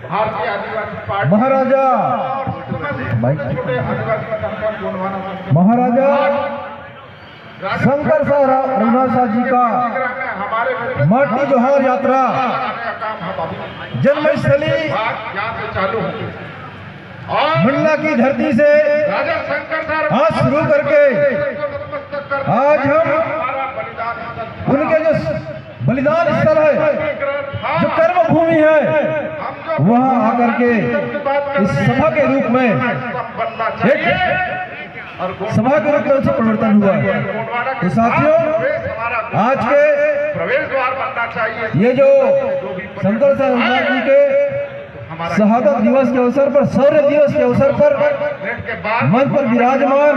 भारतीय आदिवासी पार्टी महाराजा छोटे आदिवासी संगठन गोंडवाना महाराजा शंकर शाह रघुनाथ शाह जी का हमारे माटी जोहार यात्रा जन्मस्थली यहाँ से चालू होगी और मंडला की धरती से राजा शंकर शाह आज शुरू करके आज हम उनके जो बलिदान स्थल है, जो कर्म भूमि है, वहां आकर के इस सभा के रूप में एक सभा के रूप में उसे परिवर्तन हुआ। तो साथियों, आज के प्रवेश द्वार बनना चाहिए। ये जो शंकर शाह रघुनाथ जी के शहादत दिवस के अवसर पर, शौर्य दिवस के अवसर पर मंच पर विराजमान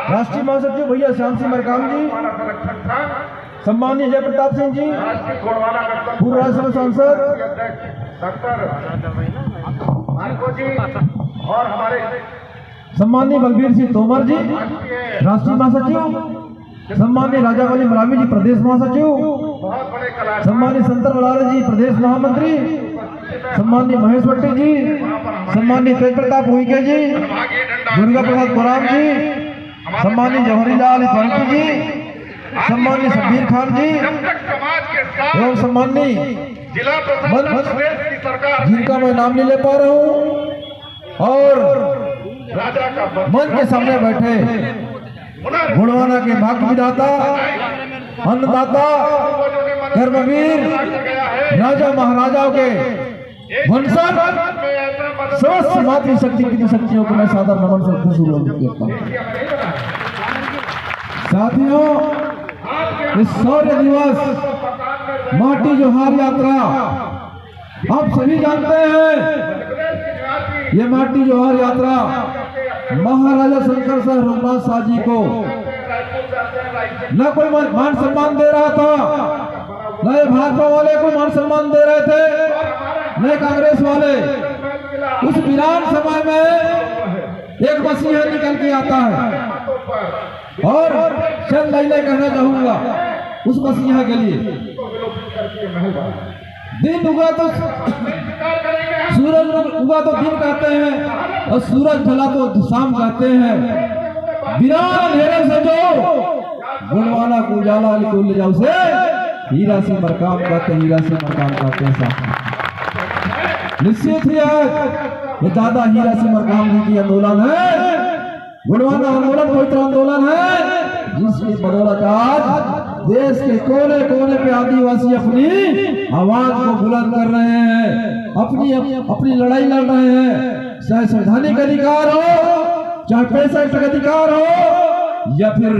राष्ट्रीय महासचिव भैया श्याम सिंह मरकाम जी, सम्मानीय जय प्रताप सिंह जी, पूर्व राज्यसभा सांसद और हमारे सम्मानीय बलबीर सिंह तोमर जी, राष्ट्रीय महासचिव, सम्मानीय राजावली मरावी जी, प्रदेश महासचिव, सम्मानीय संतर बलारे जी, प्रदेश महामंत्री, सम्मानीय महेश भट्टी जी, सम्मानीय तेज प्रताप उइके जी, दुर्गा प्रसाद कोराम जी, सम्मानीय जवाहरीलाल नेहरू जी, सम्मानीय शब्बीर खान जी एवं सम्मानीय जिला प्रदेश की सरकार जिनका मैं नाम नहीं ले पा रहा हूँ, और राजा का मंच के सामने बैठे गोंडवाना के भाग्य विधाता, अन्नदाता, कर्मवीर, राजा महाराजाओं के वंशज, समस्त मातृशक्ति की शक्तियों को मैं सादर नमन से करता हूँ। साथियों, इस शौर्य दिवस माटी जोहार यात्रा आप सभी जानते हैं, ये माटी जोहार यात्रा महाराजा शंकर शाह रघुनाथ शाह जी को न कोई मान सम्मान दे रहा था, न ये भाजपा वाले को मान सम्मान दे रहे थे, न कांग्रेस वाले। उस वीरान समय में एक मसीहा निकल के आता है, और चंद लाइनें कहना चाहूंगा उस मसीहा के लिए। दिन उगा तो सूरज उगा तो दिन कहते हैं, और सूरज ढला तो शाम कहते हैं। वीरान अंधेरे से जो गोंडवाना को उजाला को ले जाओ से हीरा से मरकाम कहते, हीरा से मरकाम कहते हैं। निश्चित ही आज ये दादा हीरा से मरकाम जी की आंदोलन है, गोंडवाना आंदोलन पवित्र आंदोलन है, जिसकी बदौलत आज देश के कोने कोने पे आदिवासी अपनी आवाज को बुलंद कर रहे हैं, अपनी लड़ाई लड़ रहे हैं। चाहे संवैधानिक अधिकार हो, चाहे पैसा का अधिकार हो, या फिर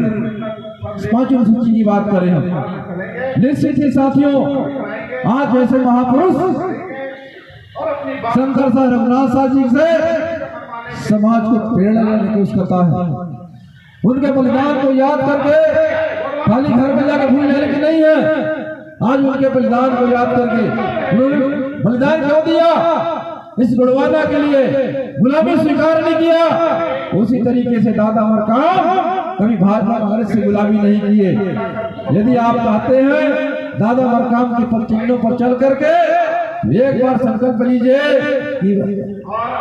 पांचों सूची की बात करें हम। निश्चित ही साथियों, आज जैसे महापुरुष शंकर शाह रघुनाथ शाह जी से समाज को प्रेरणा लेने की कोशिश करता है। उनके बलिदान को याद करके खाली घर में जाकर भूल जाने की नहीं है, आज उनके बलिदान को याद करके उन्होंने बलिदान क्यों दिया, इस गोंडवाना के लिए गुलामी स्वीकार नहीं किया। उसी तरीके से दादा मरकाम कभी भाजपा कांग्रेस से गुलामी नहीं किए। यदि आप चाहते हैं दादा मरकाम के पद चिन्हों पर चल करके एक बार संकल्प लीजिए कि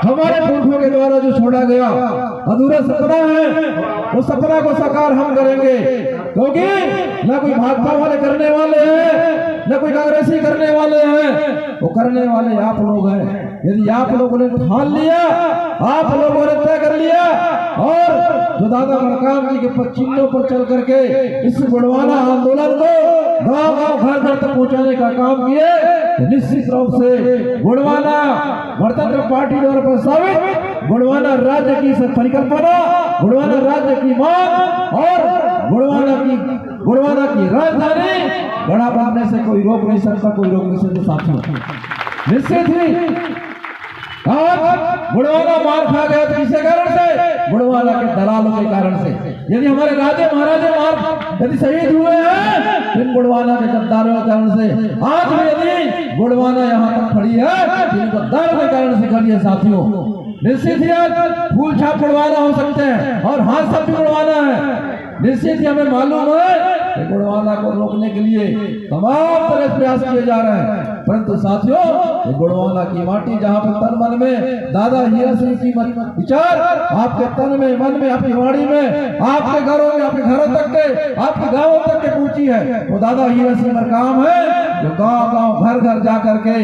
हमारे पुरखों के द्वारा जो छोड़ा गया अधूरा सपना है, उस सपना को साकार हम करेंगे। क्योंकि न कोई भाजपा वाले करने वाले हैं, न कोई कांग्रेसी करने वाले हैं, वो करने वाले आप लोग हैं। यदि आप लोगों ने ठान लिया, आप लोगों ने तय कर लिया, और जो दादा मरकाम जी के चिन्हों पर चल करके इस गोंडवाना आंदोलन को गांव-गांव, घर-घर तक पहुंचाने का काम किए, तो निश्चित रूप से गोंडवाना गणतंत्र पार्टी द्वारा प्रस्तावित गोंडवाना राज्य की परिकल्पना, गोंडवाना राज्य की मांग और गोंडवाना की राजधानी बड़ा बनने से कोई रोक नहीं सकता, कोई रोक नहीं सकता। साथियों, निश्चित ही आज गोंडवाना मार खा गया तो किसके कारण से? गोंडवाना के दलालों के कारण से। यदि हमारे राजे महाराजे यदि शहीद हुए हैं इन गोंडवाना के गद्दारों के कारण से, आज भी यदि गोंडवाना यहाँ तक खड़ी है इन गद्दारों के कारण से खड़ी है। साथियों, निश्चित ही आज फूल छाप उड़वाना हो सकते हैं और हाथ सब भी उड़वाना है। निश्चित ही हमें मालूम है कि गोंडवाना को रोकने के लिए तमाम तरह प्रयास किए जा रहे हैं। परंतु साथियों, ये गुड़वाना की माटी जहाँ पर तन मन में दादा हीरा सिंह की विचार आपके तन में, मन में, अपनी वाणी में, आपके घरों में, आपके घरों तक के, आपके गांवों तक के पहुंची है, वो दादा हीरा सिंह मरकाम है, जो गांव गांव घर घर जा करके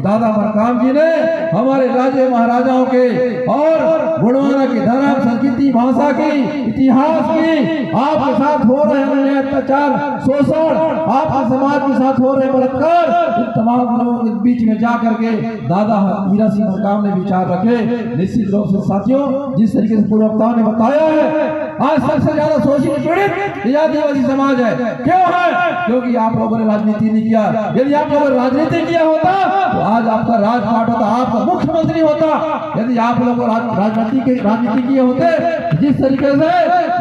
दादा मरकाम जी ने हमारे राजे महाराजाओं के और गुड़वाना की धर्म, संस्कृति, भाषा की, इतिहास की, आपके साथ हो रहे हैं अत्याचार, शोषण, आपके समाज के साथ हो रहे बलात्कार, इन तमाम लोगों के बीच में जा करके दादा हीरा सिंह मरकाम ने विचार रखे। निश्चित रूप से साथियों, जिस तरीके से पूर्व वक्ताओं ने बताया है, आज सबसे ज्यादा शोषित पीड़ित आदिवासी समाज है। क्यों है? क्योंकि आप लोगों ने राजनीति नहीं किया। यदि आप लोगों ने राजनीति किया होता तो आज आपका राजपाट होता, आपका मुख्यमंत्री होता। यदि आप लोगों राजनीति किए होते, जिस तरीके से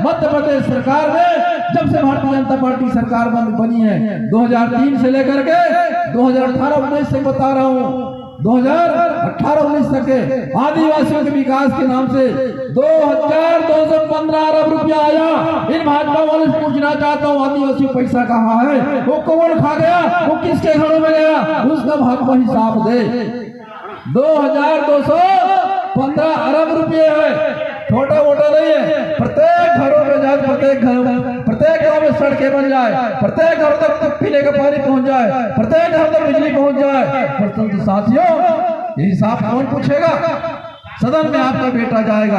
मध्य प्रदेश सरकार में जब से भारतीय जनता पार्टी सरकार बनी है 2003 से लेकर के 2018-19 से बता रहा हूँ, 2018-19 तक के आदिवासियों के विकास के नाम से 2215 अरब रुपया आया। इन भाजपा वालों से पूछना चाहता हूँ, आदिवासियों पैसा कहाँ है? वो कौन खा गया? वो किसके घरों में गया? उसका भाजपा हिसाब दे। 2215 अरब रुपये है, छोटा मोटा नहीं है। प्रत्येक घरों में जाए, प्रत्येक घरों में सड़कें बन जाए, प्रत्येक घर तक पीने का पानी पहुंच जाए, प्रत्येक घर तक बिजली पहुंच जाए। परंतु साथियों, ये हिसाब कौन पूछेगा? सदन में आपका बेटा जाएगा,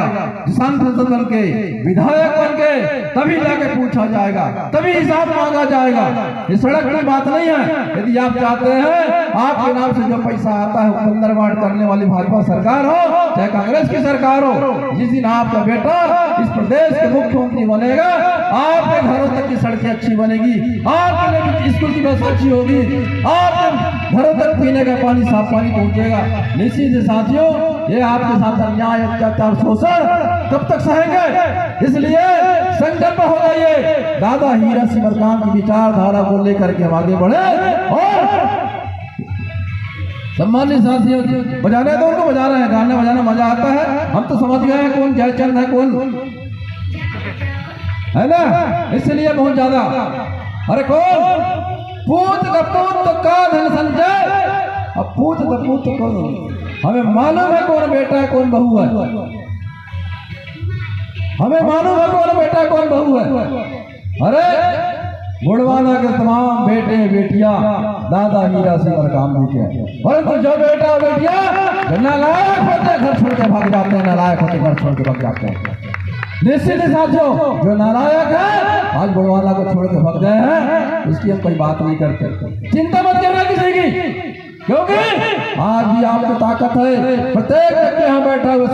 सांसद बन के, विधायक बन के, तभी जाके पूछा जाएगा, तभी हिसाब मांगा जाएगा। ये सड़क की बात नहीं है। यदि आप चाहते हैं आपके नाम से जो पैसा आता है वो पंदरवाट करने वाली भाजपा सरकार हो चाहे कांग्रेस की सरकार हो, जिस दिन आपका बेटा इस प्रदेश के मुख्यमंत्री बनेगा, आपके घरों तक की सड़कें अच्छी बनेगी, आपके लिए स्कूल की व्यवस्था अच्छी होगी, आपके घरों तक पीने का पानी, साफ पानी पहुंचेगा। निश्चित से साथियों, ये आपके अन्याय, अत्याचार, शोषण कब तक सहेंगे? इसलिए संकल्प हो जाइए, दादा हीरा सिंह मरकाम की विचारधारा को लेकर के हम आगे बढ़े। और सम्मानित साथियों, बजाने तो उनको बजा रहे हैं, गाने बजाना मजा आता है। हम तो समझ गए हैं कौन जयचंद है, कौन है ना, इसलिए बहुत ज्यादा। अरे कौन पूत कपूत तो का धन संजय, अब पूत कपूत तो कौन? हमें मालूम है कौन बेटा है, कौन बहू है, हमें मालूम है कौन बेटा है, कौन बहू है। अरे गुड़वाना के तमाम बेटे बेटियां दादा हीरा सिंह मरकाम जी के, परंतु जो बेटा बेटियां नालायक होते घर छोड़ के भाग जाते हैं, नालायक होते घर छोड़ के भाग जाते हैं। निश्चित साथियों, जो नालायक है आज गुड़वाना को छोड़ के भाग गए हैं, उसकी हम कोई बात नहीं करते। चिंता मत करना किसी की, क्योंकि आज भी आपको ताकत है। प्रत्येक व्यक्ति यहाँ बैठा हुआ,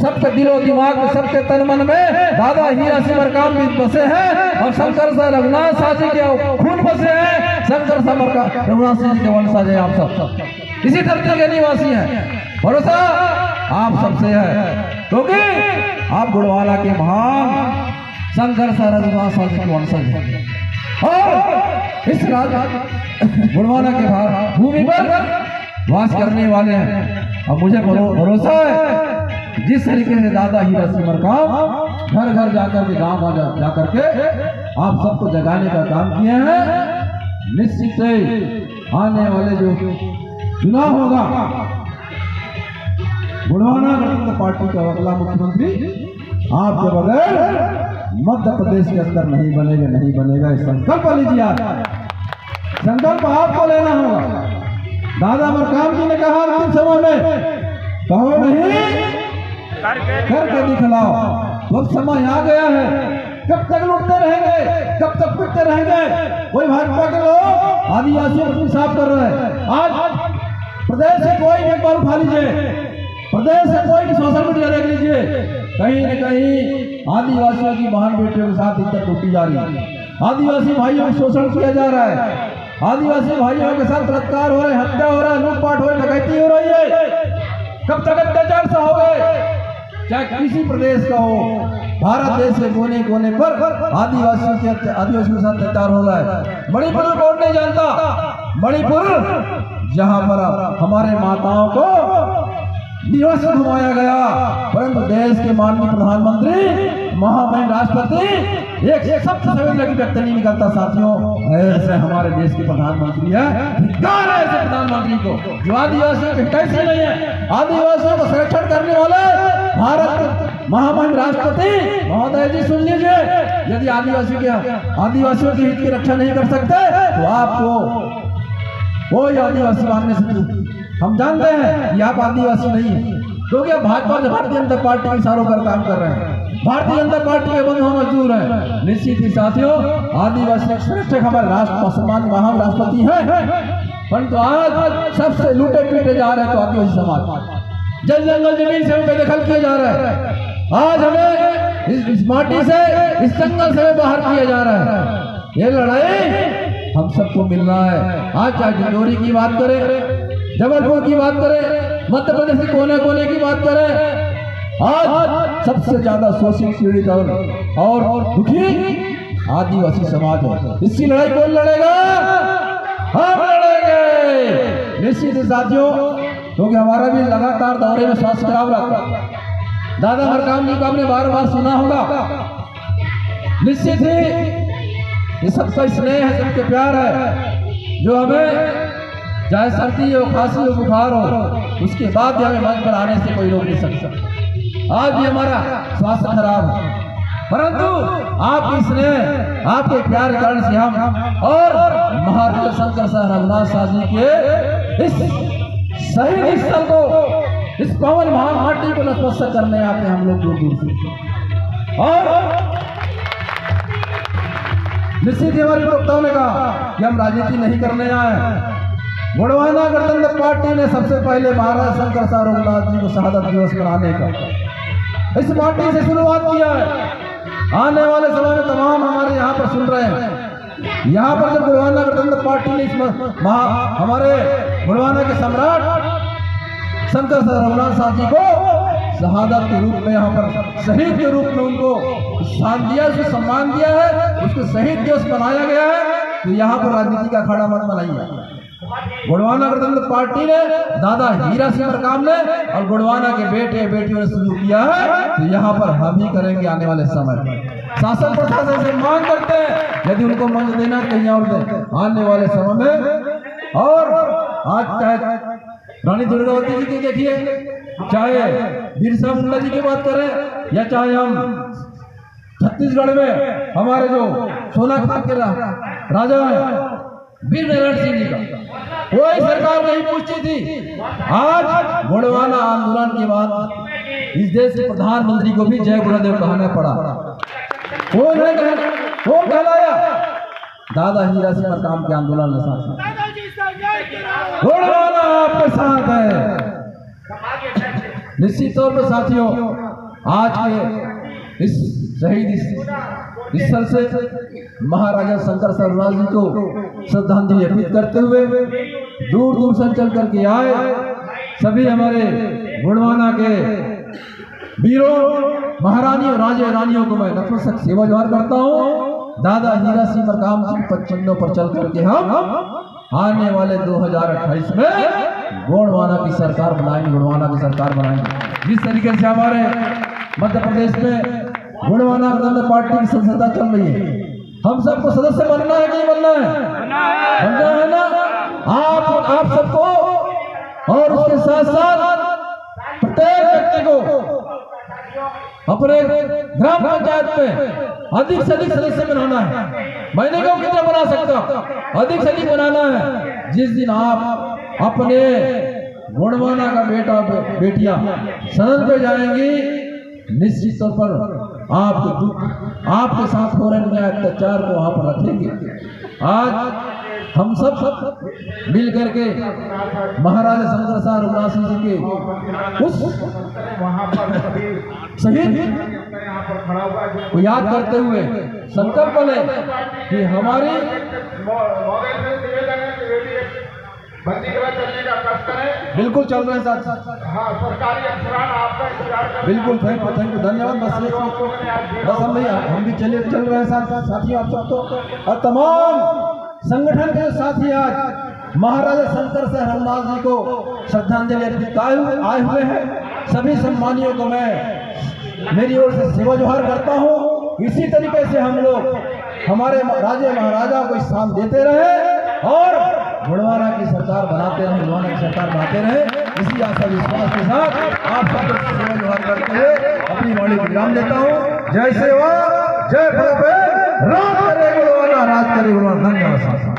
सबके दिलो दिमाग में, सबके तन मन में दादा हीरा सिंह मरकाम भी बसे हैं, और शंकर सा रघुनाथ साजी के खून बसे हैं। शंकर सा रघुनाथ साजी के वंशज है आप सब, इसी धरती के निवासी हैं। भरोसा आप सबसे है, क्योंकि आप गुड़वाना के महान शंकर सा रघुनाथ साजी के वंशज हैं। और इस गुड़वाना के भूमि पर वास करने वाले हैं। अब मुझे भरोसा है, जिस तरीके से दादा हीरा सिंह मरकाम घर घर जाकर के, गांव गांव जाकर के आप सबको जगाने का काम किए हैं, निश्चित से आने वाले जो चुनाव होगा, गुड़वाना गणतंत्र पार्टी का अगला मुख्यमंत्री आपके बगैर मध्य प्रदेश के अंदर नहीं बनेगा, नहीं बनेगा। इस संकल्प लीजिए, आप संकल्प आपको लेना होगा। दादा मरकाम जी ने कहा अंतिम समय में, कहो नहीं करके दिखलाओ। वक्त समय आ गया है, कब तक लुटते रहेंगे, कब तक पिटते रहेंगे? वही भाजपा के लोग आदिवासियों को साफ कर रहे हैं। आज प्रदेश से कोई एक बार उठा लीजिए, प्रदेश से कोई सोशल मीडिया देख लीजिए, कहीं न कहीं आदिवासियों की बहन बेटियों के साथ इज्जत लूटी जा रही है, आदिवासी भाइयों को शोषण किया जा रहा है, आदिवासी भाइयों के साथ बलात्कार हो रहे, हत्या हो रहा है, लूटपाट हो रही, डकैती हो रही है। कब तक अत्याचार सहोगे? चाहे किसी प्रदेश का हो, भारत देश के कोने कोने पर आदिवासियों के साथ अत्याचार हो रहा है। मणिपुर कौन नहीं जानता? मणिपुर जहाँ पर हमारे माताओं को दिवस घुमाया गया, परंतु देश के माननीय प्रधानमंत्री महामहिम राष्ट्रपति एक शब्द संवेदना की व्यक्त नहीं करता। साथियों, ऐसे हमारे देश के प्रधानमंत्री है, धिक्कार है ऐसे प्रधानमंत्री को जो आदिवासियों के कैसे नहीं है। आदिवासियों को संरक्षण करने वाले भारत महामहिम राष्ट्रपति महोदय जी, सुन लीजिए, यदि आदिवासियों के हित की रक्षा नहीं कर सकते तो आपको कोई आदिवासी मानने से हम जानते हैं कि आप आदिवासी नहीं है, क्योंकि आप भाजपा भारतीय जनता पार्टी के इशारों पर काम कर रहे हैं। भारतीय जनता पार्टी के बंधु मजदूर हैं। निश्चित ही साथियों, आदिवासी संरक्षक हमारे राष्ट्र सम्मान महान राष्ट्रपति हैं, परंतु आज सबसे लूटे पीटे जा रहे हैं तो आदिवासी समाज। जल जंगल जमीन से बेदखल किए जा रहे हैं। आज हमें इस माटी से, इस जंगल से बाहर किया जा रहा है। ये लड़ाई हम सबको मिल रहा है। आज चाहे डिंडोरी की बात करें, जबलपुर की बात करें, मध्य प्रदेश के कोने कोने की बात करें, आज सबसे ज्यादा शोषित पीड़ित और दुखी आदिवासी समाज है। इसकी लड़ाई कौन लड़ेगा? हम लड़ेंगे निश्चित साथियों, क्योंकि हमारा भी लगातार दौरे में स्वास्थ्य खराब रहा। दादा मरकाम जी को आपने बार बार सुना होगा। निश्चित ही ये सबका स्नेह है, सबके प्यार है, जो हमें चाहे सर्दी हो, खांसी हो, बुखार हो, उसके बाद भी हमें मंच पर आने से कोई रोक नहीं सकता। आज भी हमारा स्वास्थ्य खराब है, परंतु आपके स्नेह, आपके प्यार के कारण से हम और महाराजा शंकर साहब रघुनाथ साहब जी के इस शहीद स्थल को, इस पवन माटी को नतमस्तक करने आते हैं हम लोग दूर दूर से। और निश्चित ही हमारे प्रवक्ताओं ने कहा कि हम राजनीति नहीं करने आए। गोंडवाना गणतंत्र पार्टी ने सबसे पहले महाराजा शंकर साहब रघुनाथ जी को शहादत दिवस मनाने का इस पार्टी से शुरुआत किया है। आने वाले समय में तमाम हमारे यहाँ पर सुन रहे हैं, यहाँ पर जब गोंडवाना गणतंत्र पार्टी ने हमारे गोंडवाना के सम्राट शंकर साहब रघुनाथ साहब जी को शहादत के रूप में, यहाँ पर शहीद के रूप में उनको स्थान दिया, उसको सम्मान दिया है, उसको शहीद दिवस मनाया गया है, तो यहाँ पर राजनीति का अखाड़ा मत बनाइए। गोंडवाना गणतंत्र पार्टी ने, दादा हीरा सिंह मरकाम ने और गोंडवाना के बेटे बेटियों ने शुरू किया है, तो यहाँ पर हम ही करेंगे आने वाले समय। शासन प्रशासन से मांग करते हैं, यदि उनको मंच देना कहीं और दे आने वाले समय में। और आज चाहे रानी दुर्गावती जी की देखिए, चाहे बिरसा मुंडा जी की बात करें, या चाहे हम छत्तीसगढ़ में हमारे जो सोना खान के राजा है वीर नारायण सिंह जी का, कोई सरकार नहीं पूछती थी। आज गोंडवाना आंदोलन के बाद इस देश के प्रधानमंत्री को भी जय गुरुदेव कहना पड़ा। कौन है, कौन कहलाया? दादा हीरा सिंह मरकाम के आंदोलन के साथ गोंडवाना आपके साथ है। निश्चित तौर पर साथियों, आज के इस शहीद स्थल से महाराजा शंकर साहब रघुनाथ जी को श्रद्धांजलि अर्पित करते हुए दूर दूर से चल करके आए सभी हमारे गोंडवाना के वीरों, महारानियों, राजे रानियों को मैं नतमस्तक सेवा जोहार करता हूँ। दादा हीरा सिंह मरकाम जी के पदचिन्हों पर चल करके हम आने वाले 2028 में गोंडवाना की सरकार बनाएंगे, गोंडवाना की सरकार बनाएंगे। जिस तरीके से हमारे मध्य प्रदेश में गोंडवाना गणतंत्र पार्टी की सदस्यता चल रही है, हम सबको सदस्य बनना है, नहीं बनना है? बनना है ना? आप सबको, और उसके साथ साथ प्रत्येक व्यक्ति को अपने ग्राम पंचायत में अधिक से अधिक सदस्य बनाना है। महीने को कितना बना सकता, अधिक से अधिक बनाना है। जिस दिन आप अपने गोंडवाना का बेटा बेटियां सदन पे जाएंगी, निश्चित तौर पर आपके दुख, आपके साथ हो रहे अत्याचार को वहां पर रखेंगे। आज हम सब मिल करके महाराजा शंकर साहब रघुनाथ सिंह जी के उस शहीद को याद करते हुए संकल्प लें कि हमारी बिल्कुल चल रहे हैं साथ, बिल्कुल थैंक यू, धन्यवाद। बस हम भी चल रहे हैं साथियों, आप सबको और तमाम संगठन के साथी आज महाराजा शंकर से रमनाथ जी को श्रद्धांजलि अर्पित आए हुए हैं। सभी सम्मानियों को मैं मेरी ओर से सेवा जोहार करता हूँ। इसी तरीके से हम लोग हमारे राजे महाराजा को स्थान देते रहे और गुणवाना की सरकार बनाते रहे, गुणवाना की सरकार बनाते रहे। इसी आशा विश्वास के साथ आप सबको सेवा जोहार करते हुए अपनी वाणी को विराम देता हूँ। जय सेवा, जय प्रभु, राज करे गुणवाना, राज करे गुणवाना। धन्यवाद।